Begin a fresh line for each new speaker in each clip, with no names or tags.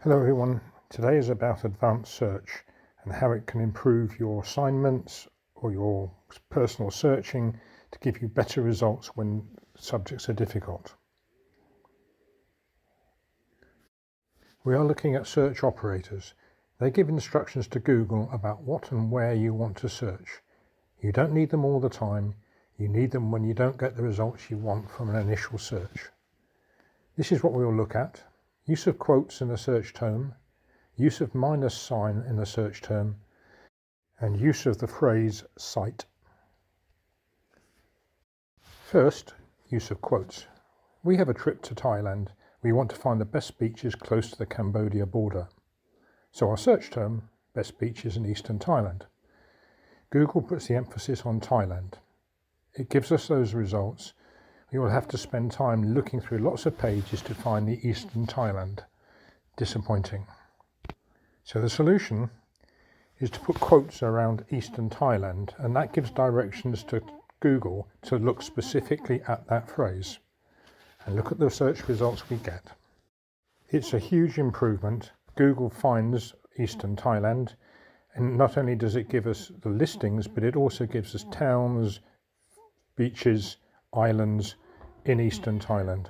Hello everyone, today is about advanced search and how it can improve your assignments or your personal searching to give you better results when subjects are difficult. We are looking at search operators. They give instructions to Google about what and where you want to search. You don't need them all the time, you need them when you don't get the results you want from an initial search. This is what we will look at. Use of quotes in a search term, use of minus sign in a search term, and use of the phrase cite. First, use of quotes. We have a trip to Thailand. We want to find the best beaches close to the Cambodia border. So our search term, best beaches in eastern Thailand. Google puts the emphasis on Thailand. It gives us those results. We will have to spend time looking through lots of pages to find the eastern Thailand. Disappointing. So the solution is to put quotes around eastern Thailand, and that gives directions to Google to look specifically at that phrase and look at the search results we get. It's a huge improvement. Google finds eastern Thailand, and not only does it give us the listings, but it also gives us towns, beaches, islands in eastern Thailand.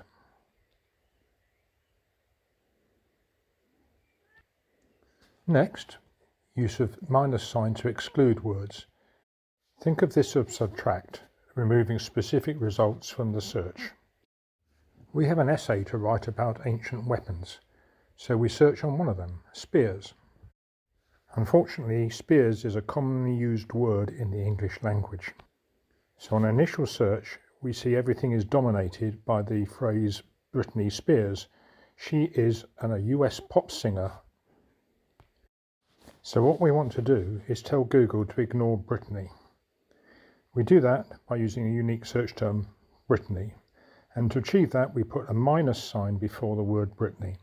Next, use of minus sign to exclude words. Think of this as subtract, removing specific results from the search. We have an essay to write about ancient weapons, so we search on one of them, spears. Unfortunately, spears is a commonly used word in the English language. So on initial search, we see everything is dominated by the phrase Britney Spears. She is a US pop singer. So what we want to do is tell Google to ignore Britney. We do that by using a unique search term, Britney. And to achieve that, we put a minus sign before the word Britney.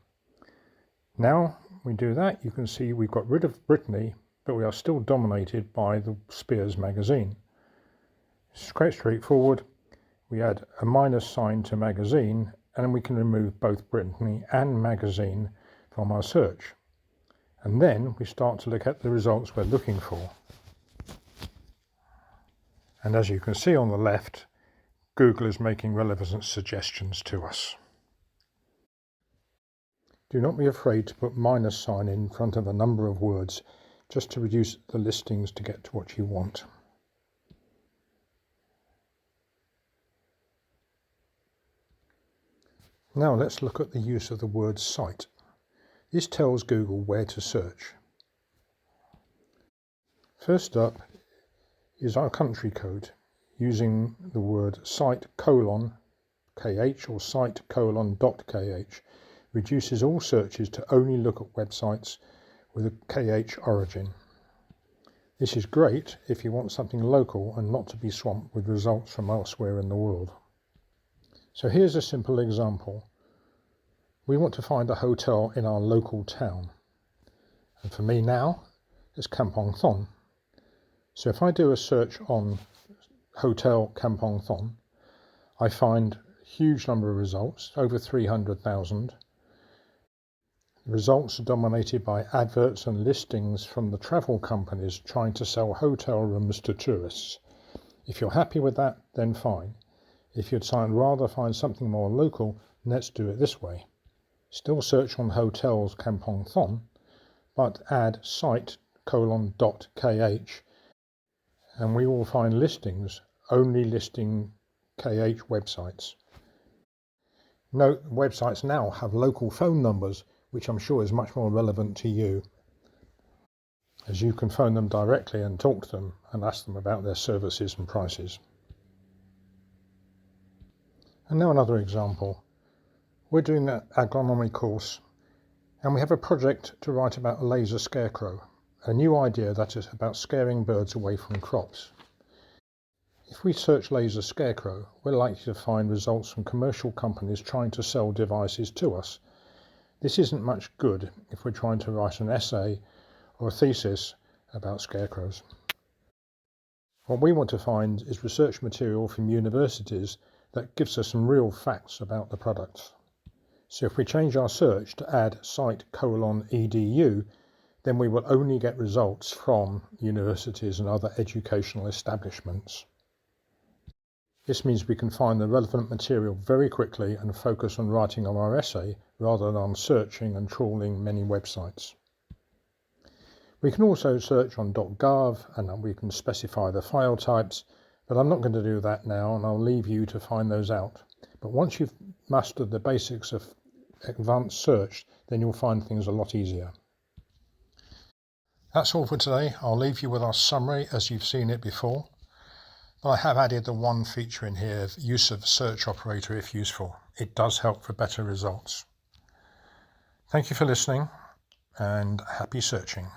Now we do that, you can see we've got rid of Britney, but we are still dominated by the Spears magazine. It's quite straightforward. We add a minus sign to magazine, and we can remove both Britney and magazine from our search. And then we start to look at the results we're looking for. And as you can see on the left, Google is making relevant suggestions to us. Do not be afraid to put minus sign in front of a number of words, just to reduce the listings to get to what you want. Now let's look at the use of the word cite. This tells Google where to search. First up is our country code, using the word cite::kh or cite::.kh reduces all searches to only look at websites with a KH origin. This is great if you want something local and not to be swamped with results from elsewhere in the world. So here's a simple example. We want to find a hotel in our local town. And for me now, it's Kampong Thom. So if I do a search on Hotel Kampong Thom, I find a huge number of results, over 300,000. The results are dominated by adverts and listings from the travel companies trying to sell hotel rooms to tourists. If you're happy with that, then fine. If you'd rather find something more local, let's do it this way. Still search on hotels Kampong Thom, but add cite::.kh, and we will find listings only listing KH websites. Note, websites now have local phone numbers, which I'm sure is much more relevant to you, as you can phone them directly and talk to them and ask them about their services and prices. And now another example. We're doing an agronomy course, and we have a project to write about a laser scarecrow, a new idea that is about scaring birds away from crops. If we search laser scarecrow, we're likely to find results from commercial companies trying to sell devices to us. This isn't much good if we're trying to write an essay or a thesis about scarecrows. What we want to find is research material from universities that gives us some real facts about the products. So if we change our search to add site:/edu, then we will only get results from universities and other educational establishments. This means we can find the relevant material very quickly and focus on writing our essay rather than on searching and trawling many websites. We can also search on .gov and we can specify the file types, but I'm not going to do that now and I'll leave you to find those out. But once you've mastered the basics of advanced search, then you'll find things a lot easier. That's all for today. I'll leave you with our summary as you've seen it before. But I have added the one feature in here, use of search operator if useful. It does help for better results. Thank you for listening and happy searching.